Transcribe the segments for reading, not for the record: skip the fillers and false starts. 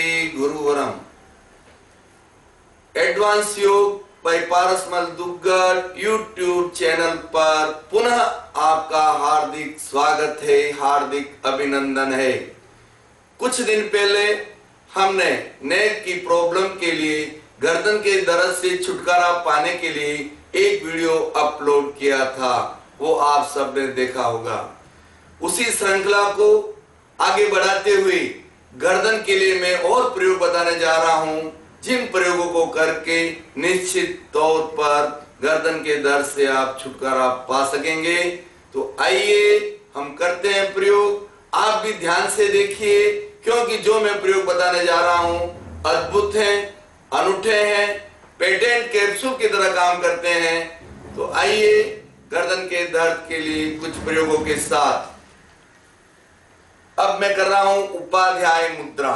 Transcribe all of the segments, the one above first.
Shri Guruvaram. Advance योग by Parasmal Duggal YouTube channel पर पुनः आपका हार्दिक स्वागत है, हार्दिक अभिनंदन है। कुछ दिन पहले हमने नेक की प्रॉब्लम के लिए, गर्दन के दर्द से छुटकारा पाने के लिए एक वीडियो अपलोड किया था, वो आप सबने देखा होगा। उसी श्रृंखला को आगे बढ़ाते हुए गर्दन के लिए मैं और प्रयोग बताने जा रहा हूं, जिन प्रयोगों को करके निश्चित तौर पर गर्दन के दर्द से आप छुटकारा पा सकेंगे। तो आइए हम करते हैं प्रयोग। आप भी ध्यान से देखिए, क्योंकि जो मैं प्रयोग बताने जा रहा हूं अद्भुत हैं, अनूठे हैं, पेटेंट कैप्सूल की तरह काम करते हैं। तो आइए गर्दन के दर्द के लिए कुछ प्रयोगों के साथ। अब मैं कर रहा हूं उपाध्याय मुद्रा।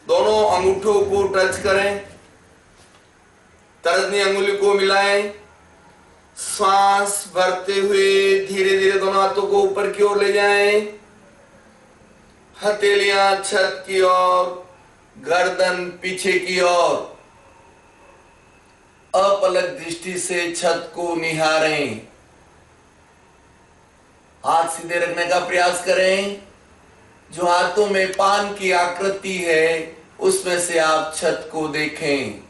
दोनों अंगूठों को टच करें, तर्जनी अंगुली को मिलाएं, श्वास भरते हुए धीरे धीरे दोनों हाथों को ऊपर की ओर ले जाएं, हथेलियां छत की ओर, गर्दन पीछे की ओर, अपलक दृष्टि से छत को निहारें। हाथ सीधे रखने का प्रयास करें। जो हाथों में पान की आकृति है उसमें से आप छत को देखें।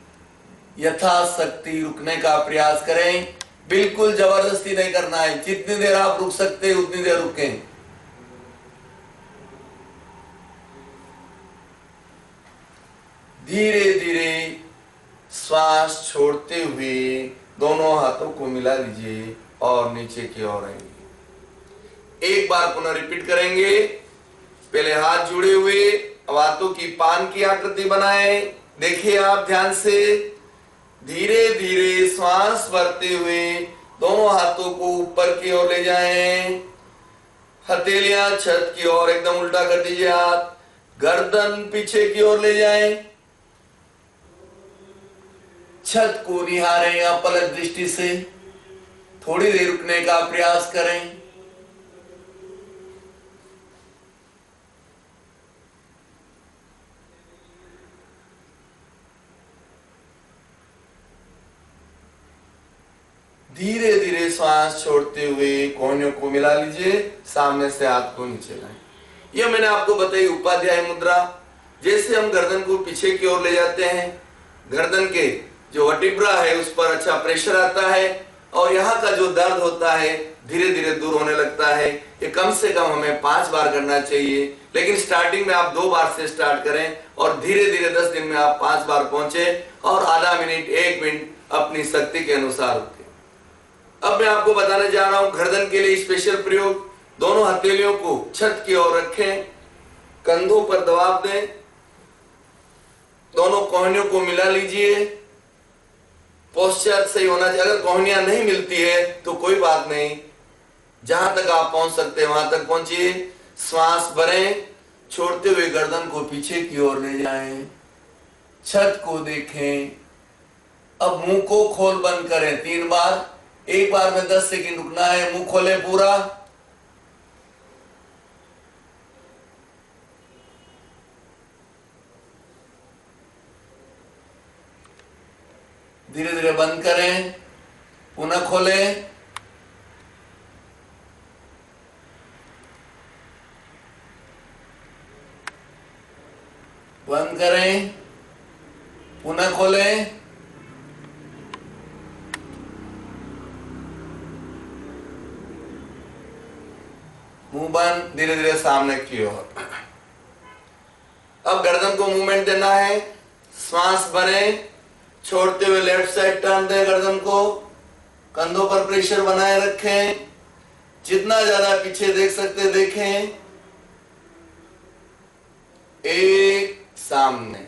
यथाशक्ति रुकने का प्रयास करें, बिल्कुल जबरदस्ती नहीं करना है। जितनी देर आप रुक सकते हैं उतनी देर रुकें। धीरे धीरे श्वास छोड़ते हुए दोनों हाथों को मिला लीजिए और नीचे की ओर आएंगे। एक बार पुनः रिपीट करेंगे। पहले हाथ जुड़े हुए, अब हाथों की पान की आकृति बनाएं। देखिए आप ध्यान से, धीरे धीरे श्वास भरते हुए दोनों हाथों को ऊपर की ओर ले जाएं, हथेलियां छत की ओर एकदम उल्टा कर दीजिए हाथ, गर्दन पीछे की ओर ले जाएं, छत को निहारें अपलक दृष्टि से। थोड़ी देर रुकने का प्रयास करें। धीरे धीरे श्वास छोड़ते हुए कोहनियों को मिला लीजिए, सामने से हाथ को नीचे लाएं। यह मैंने आपको बताई उपाध्याय मुद्रा। जैसे हम गर्दन को पीछे की ओर ले जाते हैं, गर्दन के जो वर्टिब्रा है उस पर अच्छा प्रेशर आता है और यहाँ का जो दर्द होता है धीरे धीरे दूर होने लगता है। ये कम से कम हमें 5 बार करना चाहिए, लेकिन स्टार्टिंग में आप 2 बार से स्टार्ट करें और धीरे धीरे 10 दिन में आप 5 बार पहुंचे और आधा मिनट 1 मिनट अपनी शक्ति के अनुसार रुकें। अब मैं आपको बताने जा रहा हूं गर्दन के लिए स्पेशल प्रयोग। दोनों हथेलियों को छत की ओर रखें, कंधों पर दबाव दें, दोनों कोहनियों को मिला लीजिए। पोस्चर सही होना चाहिए। अगर कोहनियां नहीं मिलती है तो कोई बात नहीं, जहां तक आप पहुंच सकते हैं वहां तक पहुंचिए। श्वास भरें, छोड़ते हुए गर्दन को पीछे की ओर ले जाएं, छत को देखें। अब मुंह को खोल बंद करें 3 बार। एक बार में 10 सेकंड रुकना है। मुंह खोले पूरा। धीरे धीरे बंद करें, पुनः खोलें। बंद करें, पुनः खोलें। मुंह बंद, धीरे धीरे सामने की ओर। अब गर्दन को मूवमेंट देना है। श्वास भरें, छोड़ते हुए लेफ्ट साइड टर्न दें गर्दन को, कंधों पर प्रेशर बनाए रखें। जितना ज्यादा पीछे देख सकते देखें। 1 सामने,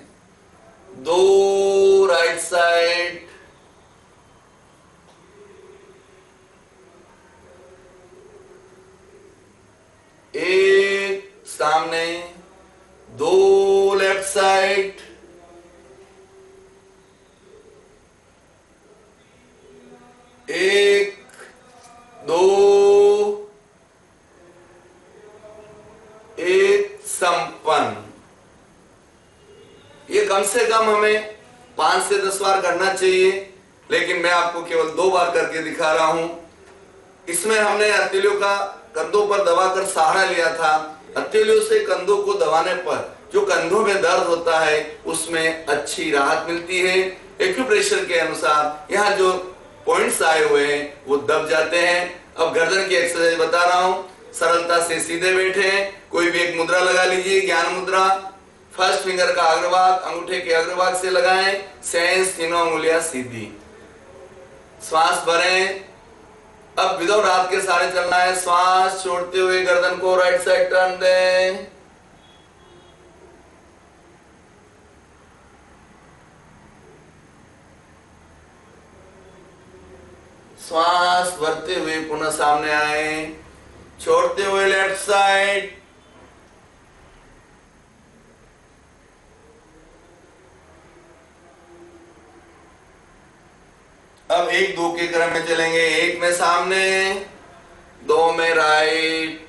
2 राइट साइड, 1 सामने, 2 लेफ्ट साइड, 1 2 1 संपन्न। ये कम से कम हमें 5 से 10 बार करना चाहिए, लेकिन मैं आपको केवल 2 बार करके दिखा रहा हूं। इसमें हमने हथेलियों का कंधों पर दबाकर सहारा लिया था। हथेलियों से कंधों को दबाने पर जो कंधों में दर्द होता है उसमें अच्छी राहत मिलती है। एक्यूप्रेशर के अनुसार यहाँ जो पॉइंट्स आए हुए हैं वो दब जाते हैं। अब गर्दन की एक्सरसाइज बता रहा हूँ। सरलता से सीधे बैठे, कोई भी एक मुद्रा लगा लीजिए, ज्ञान मुद्रा। फर्स्ट फिंगर का अग्रभाग अंगूठे के अग्रभाग से लगाएं, सेंस तीनों उंगलियां सीधी। श्वास भरें। अब विदाउट हाथ के सहारे चलना है। श्वास छोड़ते हुए गर्दन को राइट साइड टर्न दें। श्वास भरते हुए पुनः सामने आए, छोड़ते हुए लेफ्ट साइड। अब 1-2 के क्रम में चलेंगे। 1 में सामने, 2 में राइट,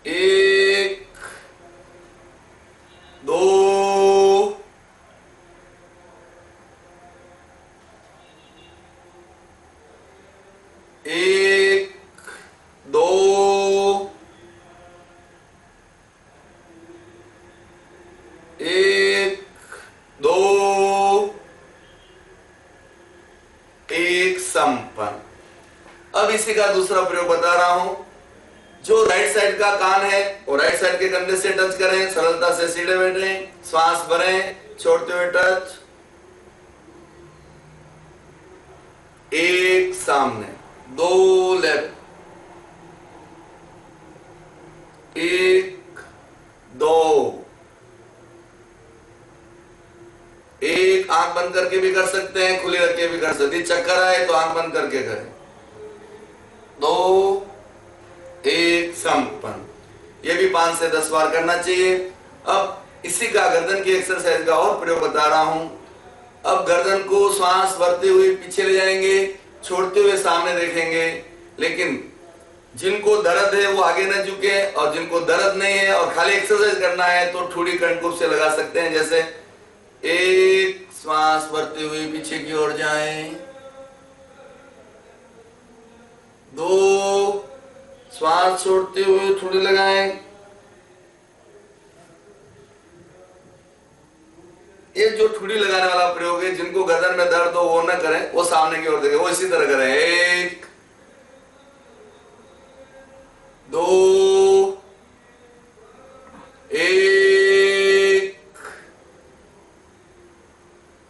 1, 2, 1, 2, 1, 2, 1 संपन्न। अब इसी का दूसरा प्रयोग बता रहा हूं। जो राइट साइड का कान है वो राइट साइड के कंधे से टच करें, सरलता से सीधे बैठें, श्वास भरें, छोड़ते हुए टच। 1 सामने, 2 लेफ्ट, 1, 2, 1 आंख बंद करके भी कर सकते हैं, खुली रख के भी कर सकते हैं। चक्कर आए तो आंख बंद करके करें। 2, 1 संपन्न। ये भी 5 से 10 बार करना चाहिए। अब इसी का गर्दन की एक्सरसाइज का और प्रयोग बता रहा हूं। अब गर्दन को श्वास भरते हुए पीछे ले जाएंगे, छोड़ते हुए सामने देखेंगे। लेकिन जिनको दर्द है वो आगे न झुके, और जिनको दर्द नहीं है और खाली एक्सरसाइज करना है तो ठुड़ी कंठकूप से लगा सकते हैं। जैसे 1 श्वास भरते हुए पीछे की ओर जाएं, 2 श्वास छोड़ते हुए ठुड़ी लगाएं। ये जो ठुड़ी लगाने वाला प्रयोग है, जिनको गर्दन में दर्द हो वो न करें, वो सामने की ओर देखें, वो इसी तरह करें। 1, 2, 1,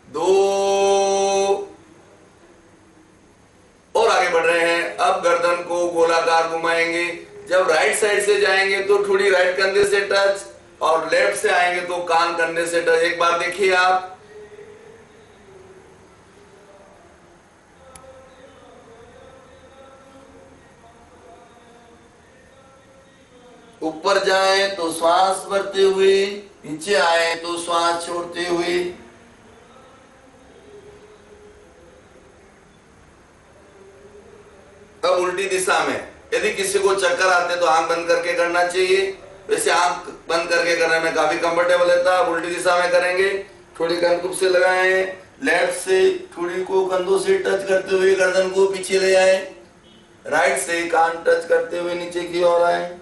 2 और आगे बढ़ रहे हैं। अब गर्दन को गोलाकार घुमाएंगे। जब राइट साइड से जाएंगे तो ठुड़ी राइट कंधे से टच, और लेफ्ट से आएंगे तो कान कंधे से टच। एक बार देखिए आप। ऊपर जाए तो श्वास भरते हुए, नीचे आए तो श्वास छोड़ते हुए। अब उल्टी दिशा में यदि किसी को चक्कर आते तो आंख बंद करके करना चाहिए। वैसे आंख बंद करके करने में काफी कंफर्टेबल रहता है। उल्टी दिशा में करेंगे, थोड़ी कंधकूप से लगाएं, लेफ्ट से थोड़ी को कंधों से टच करते हुए गर्दन को पीछे ले आए, राइट से कान टच करते हुए नीचे की ओर आए।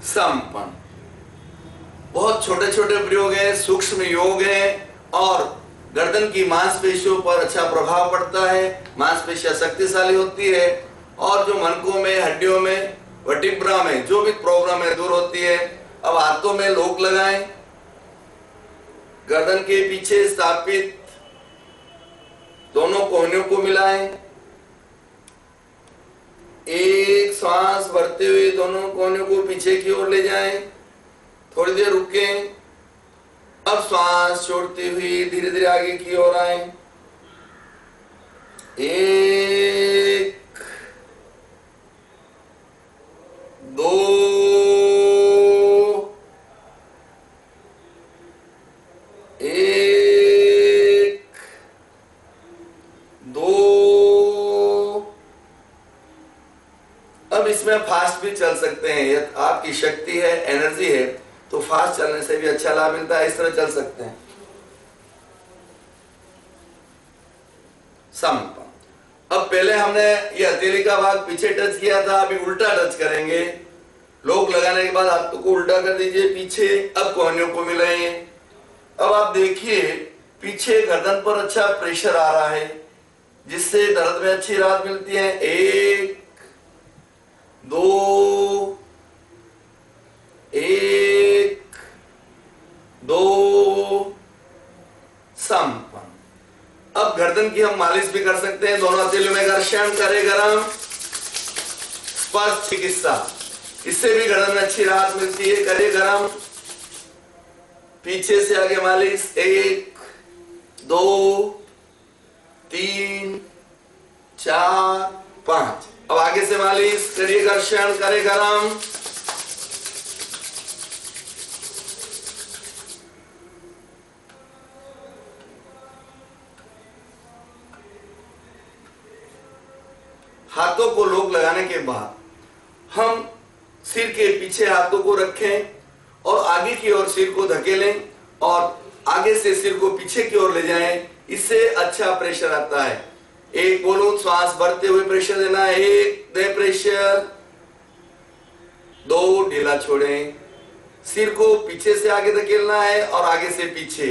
संपन्न। बहुत छोटे छोटे प्रयोग है, सूक्ष्म योग है, और गर्दन की मांसपेशियों पर अच्छा प्रभाव पड़ता है। मांसपेशियां शक्तिशाली होती है, और जो मनकों में, हड्डियों में, वर्टिब्रा में जो भी प्रॉब्लम है दूर होती है। अब हाथों में लोक लगाएं, गर्दन के पीछे स्थापित दोनों कोहनियों को मिलाएं। 1 श्वास भरते हुए दोनों कोहनियों को पीछे की ओर ले जाएं, थोड़ी देर रुकें। अब श्वास छोड़ते हुए धीरे धीरे आगे की ओर आए। 1 अब इसमें फास्ट भी चल सकते हैं, यदि आपकी शक्ति है, एनर्जी है, तो फास्ट चलने से भी अच्छा लाभ मिलता है। इस तरह चल सकते हैं। समपन। अब पहले हमने ये हथेली का भाग पीछे टच किया था, अभी उल्टा टच करेंगे। लोक लगाने के बाद हाथों को उल्टा कर दीजिए पीछे। अब कोहनियों को मिलाइए। अब आप देखिए पीछे गर्दन पर अच्छा प्रेशर आ रहा है, जिससे दर्द में अच्छी राहत मिलती है। 1 2 1 2 संपन्न। अब गर्दन की हम मालिश भी कर सकते हैं। दोनों हथेलियों में घर्षण, करे गरम, स्पर्श चिकित्सा, इससे भी गर्दन में अच्छी राहत मिलती है। करे गरम, पीछे से आगे मालिश। 1 2 3 4 5। अब आगे से मालिश करिए, घर्षण, करे गरम। हाथों को लोक लगाने के बाद हम सिर के पीछे हाथों को रखें और आगे की ओर सिर को धकेलें और आगे से सिर को पीछे की ओर ले जाएं। इससे अच्छा प्रेशर आता है। 1 बोलो, श्वास भरते हुए प्रेशर देना है। 1 दे प्रेशर, 2 ढीला छोड़ें। सिर को पीछे से आगे धकेलना है और आगे से पीछे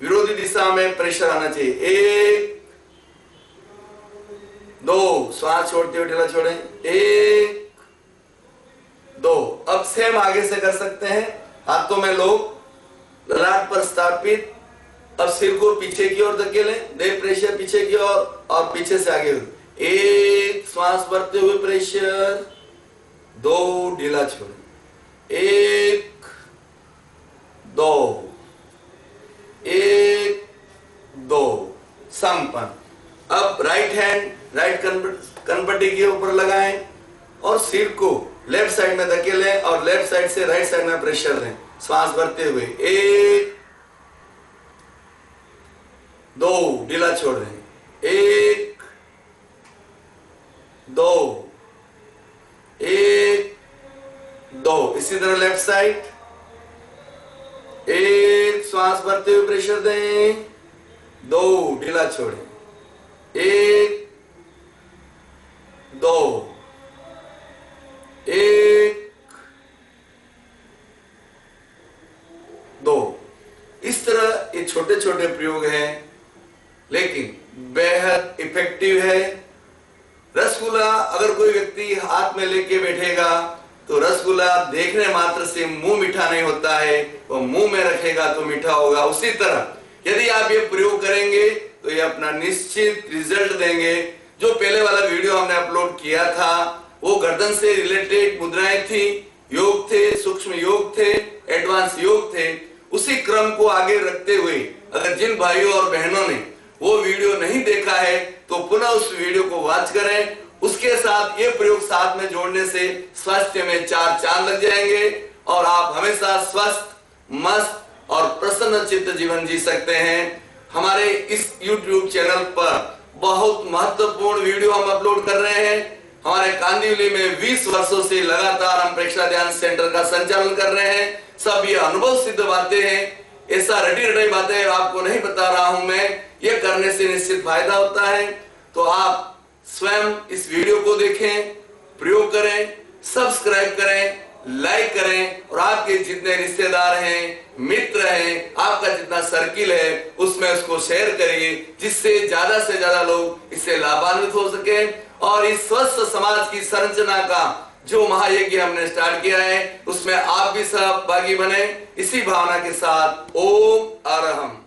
विरोधी दिशा में प्रेशर आना चाहिए। 1 2, श्वास छोड़ते हुए ढीला छोड़ें। 1 2। अब सेम आगे से कर सकते हैं। हाथों में लोग ललाट पर स्थापित। अब सिर को पीछे की ओर धकेलें, दे प्रेशर पीछे की ओर और पीछे से आगे। 1, श्वास भरते हुए प्रेशर, 2 ढीला छोड़ें। 1 2 1 2 संपन्न। अब राइट हैंड राइट कनपट्टी के ऊपर लगाएं और सिर को लेफ्ट साइड में धकेलें और लेफ्ट साइड से राइट साइड में प्रेशर दें, श्वास भरते हुए। 1 2 ढीला छोड़ दें। 1 2 1 2। इसी तरह लेफ्ट साइड। 1 श्वास भरते हुए प्रेशर दें, 2 ढीला छोड़ें। 1 2 1 2। इस तरह ये छोटे छोटे प्रयोग हैं, लेकिन बेहद इफेक्टिव है। रसगुल्ला अगर कोई व्यक्ति हाथ में लेके बैठेगा तो रसगुल्ला देखने मात्र से मुंह मीठा नहीं होता है, वो मुंह में रखेगा तो मीठा होगा। उसी तरह यदि आप ये प्रयोग करेंगे तो ये अपना निश्चित रिजल्ट देंगे। जो पहले वाला वीडियो हमने अपलोड किया था वो गर्दन से रिलेटेड मुद्राएं थी, योग थे, सूक्ष्म योग थे, एडवांस योग थे। उसी क्रम को आगे रखते हुए अगर जिन भाइयों और बहनों ने वो वीडियो नहीं देखा है तो पुनः उस वीडियो को वॉच करें। उसके साथ ये प्रयोग साथ में जोड़ने से स्वास्थ्य में 4 चांद लग जाएंगे और आप हमेशा स्वस्थ, मस्त और प्रसन्न चित्त जीवन जी सकते हैं। हमारे इस YouTube चैनल पर बहुत महत्वपूर्ण वीडियो हम अपलोड कर रहे हैं। हमारे कांदिवली में 20 वर्षों से लगातार हम प्रेक्षा ध्यान सेंटर का संचालन कर रहे हैं। सब ये अनुभव सिद्ध बातें हैं, ऐसा रटी रटाई बातें आपको नहीं बता रहा हूं मैं। ये करने से निश्चित फायदा होता है। तो आप स्वयं इस वीडियो को देखें, प्रयोग करें, सब्सक्राइब करें, लाइक करें और आपके जितने रिश्तेदार हैं, मित्र हैं, आपका जितना सर्किल है उसमें उसको शेयर करिए, जिससे ज्यादा से ज्यादा लोग इससे लाभान्वित हो सके और इस स्वस्थ समाज की संरचना का जो महायज्ञ हमने स्टार्ट किया है उसमें आप भी सहभागी बने। इसी भावना के साथ ओम अरहम।